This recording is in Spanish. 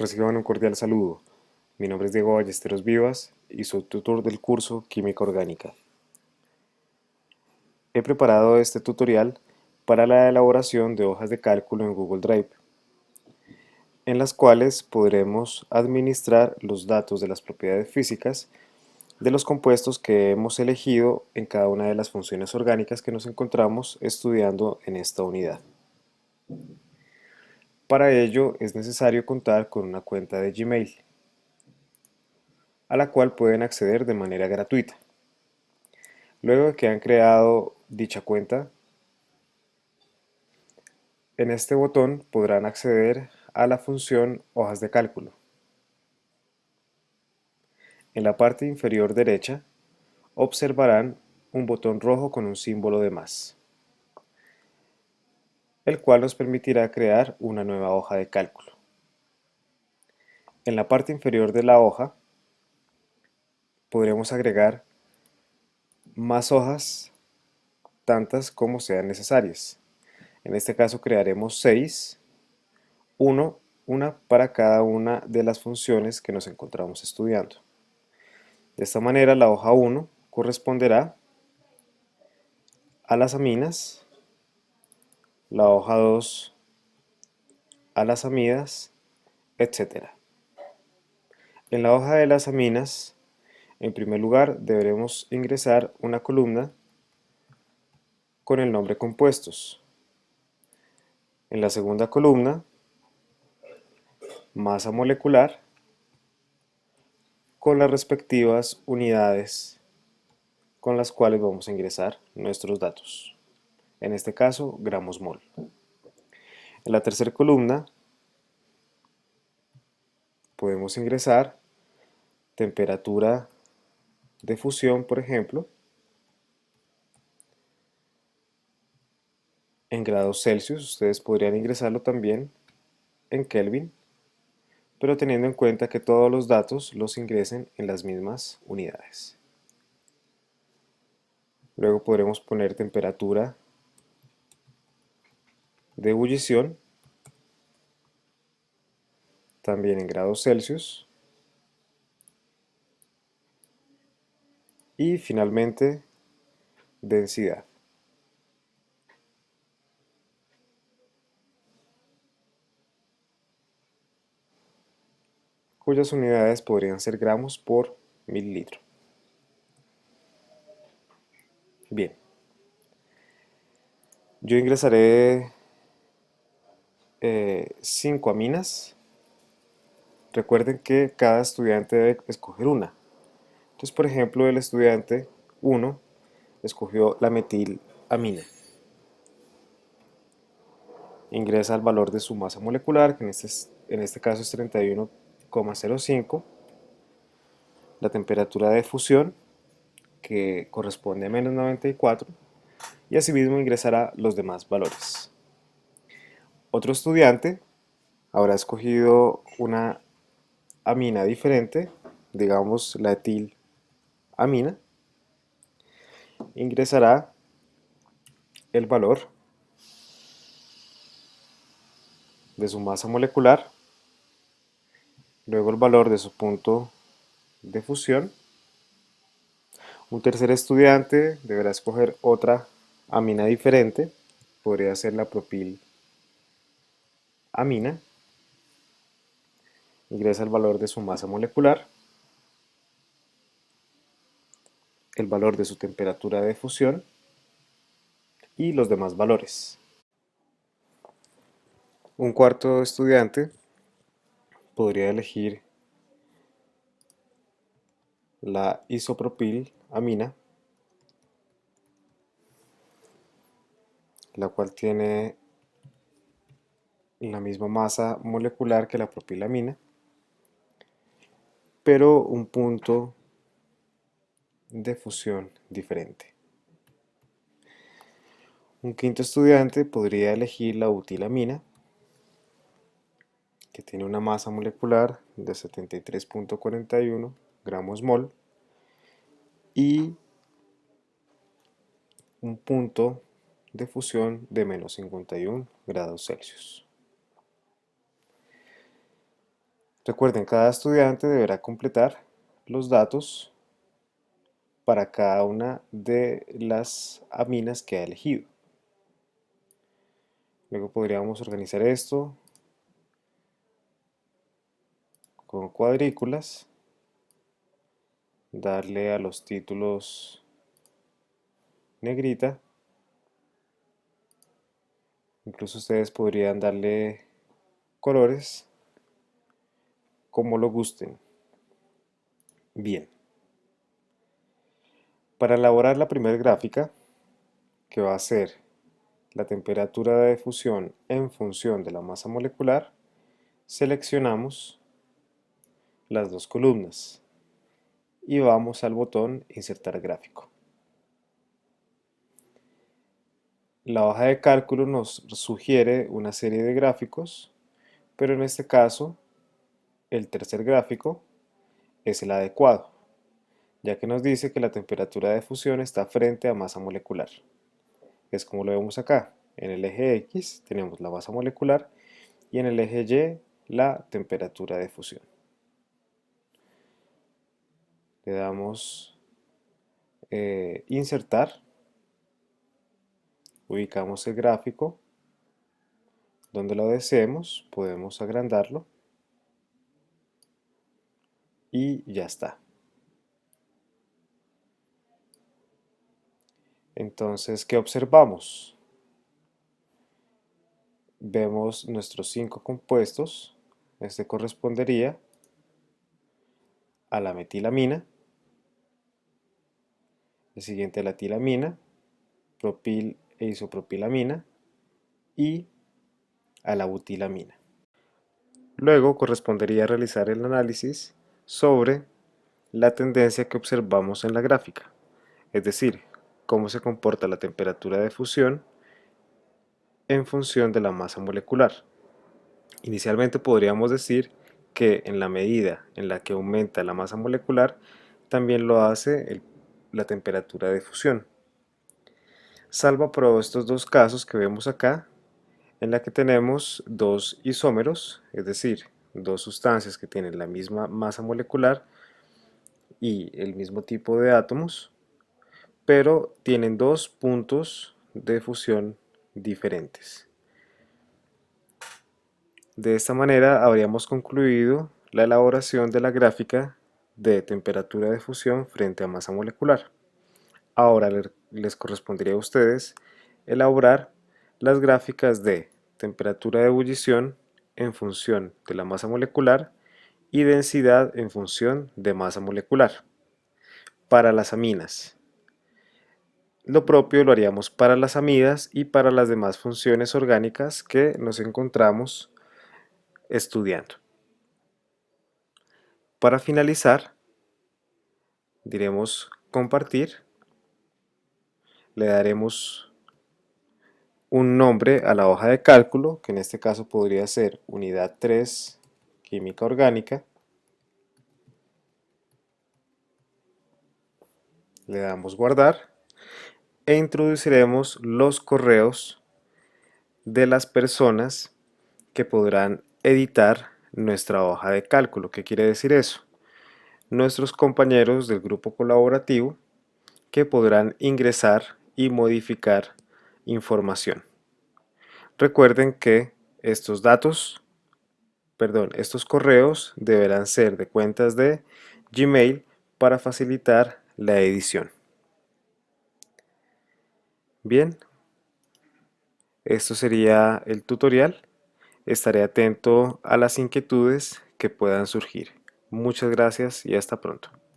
Reciban un cordial saludo. Mi nombre es Diego Ballesteros Vivas y soy tutor del curso Química Orgánica. He preparado este tutorial para la elaboración de hojas de cálculo en Google Drive, en las cuales podremos administrar los datos de las propiedades físicas de los compuestos que hemos elegido en cada una de las funciones orgánicas que nos encontramos estudiando en esta unidad. Para ello es necesario contar con una cuenta de Gmail, a la cual pueden acceder de manera gratuita. Luego de que han creado dicha cuenta, en este botón podrán acceder a la función hojas de cálculo. En la parte inferior derecha observarán un botón rojo con un símbolo de más, el cual nos permitirá crear una nueva hoja de cálculo. En la parte inferior de la hoja podremos agregar más hojas, tantas como sean necesarias. En este caso crearemos 6, una para cada una de las funciones que nos encontramos estudiando. De esta manera la hoja 1 corresponderá a las aminas, la hoja 2 a las amidas, etc. En la hoja de las aminas, en primer lugar deberemos ingresar una columna con el nombre compuestos. En la segunda columna, masa molecular con las respectivas unidades con las cuales vamos a ingresar nuestros datos. En este caso, gramos mol. En la tercera columna podemos ingresar temperatura de fusión, por ejemplo, en grados Celsius. Ustedes podrían ingresarlo también en Kelvin, pero teniendo en cuenta que todos los datos los ingresen en las mismas unidades. Luego podremos poner temperatura de ebullición, también en grados Celsius. Y finalmente, densidad. Cuyas unidades podrían ser gramos por mililitro. Bien, yo ingresaré 5 aminas. Recuerden que cada estudiante debe escoger una. Entonces, por ejemplo, el estudiante 1 escogió la metilamina. Ingresa el valor de su masa molecular, que en este caso es 31,05. La temperatura de fusión, que corresponde a menos 94. Y asimismo ingresará los demás valores. Otro estudiante habrá escogido una amina diferente, digamos la etilamina. Ingresará el valor de su masa molecular, luego el valor de su punto de fusión. Un tercer estudiante deberá escoger otra amina diferente, podría ser la propilamina. Ingresa el valor de su masa molecular, el valor de su temperatura de fusión y los demás valores. Un cuarto estudiante podría elegir la isopropilamina, la cual tiene la misma masa molecular que la propilamina, pero un punto de fusión diferente. Un quinto estudiante podría elegir la butilamina, que tiene una masa molecular de 73,41 gramos mol y un punto de fusión de menos 51 grados Celsius. Recuerden, cada estudiante deberá completar los datos para cada una de las aminas que ha elegido. Luego podríamos organizar esto con cuadrículas, darle a los títulos negrita. Incluso ustedes podrían darle colores como lo gusten. Bien, para elaborar la primera gráfica, que va a ser la temperatura de fusión en función de la masa molecular, seleccionamos las dos columnas y vamos al botón Insertar gráfico. La hoja de cálculo nos sugiere una serie de gráficos, pero en este caso el tercer gráfico es el adecuado, ya que nos dice que la temperatura de fusión está frente a masa molecular. Es como lo vemos acá. En el eje X tenemos la masa molecular y en el eje Y la temperatura de fusión. Le damos insertar, ubicamos el gráfico donde lo deseemos, podemos agrandarlo y ya está. Entonces, ¿qué observamos? Vemos nuestros 5 compuestos. Este correspondería a la metilamina, el siguiente a la tilamina, propil e isopropilamina y a la butilamina. Luego correspondería realizar el análisis sobre la tendencia que observamos en la gráfica, es decir, cómo se comporta la temperatura de fusión en función de la masa molecular. Inicialmente podríamos decir que en la medida en la que aumenta la masa molecular, también lo hace la temperatura de fusión. Salvo por estos dos casos que vemos acá, en la que tenemos dos isómeros, es decir, dos sustancias que tienen la misma masa molecular y el mismo tipo de átomos, pero tienen dos puntos de fusión diferentes. De esta manera habríamos concluido la elaboración de la gráfica de temperatura de fusión frente a masa molecular. Ahora les correspondería a ustedes elaborar las gráficas de temperatura de ebullición en función de la masa molecular y densidad en función de masa molecular. Para las aminas, lo propio lo haríamos para las amidas y para las demás funciones orgánicas que nos encontramos estudiando. Para finalizar, diremos compartir, le daremos un nombre a la hoja de cálculo, que en este caso podría ser unidad 3, química orgánica. Le damos guardar e introduciremos los correos de las personas que podrán editar nuestra hoja de cálculo. ¿Qué quiere decir eso? Nuestros compañeros del grupo colaborativo que podrán ingresar y modificar información. Recuerden que estos correos deberán ser de cuentas de Gmail para facilitar la edición. Bien, esto sería el tutorial. Estaré atento a las inquietudes que puedan surgir. Muchas gracias y hasta pronto.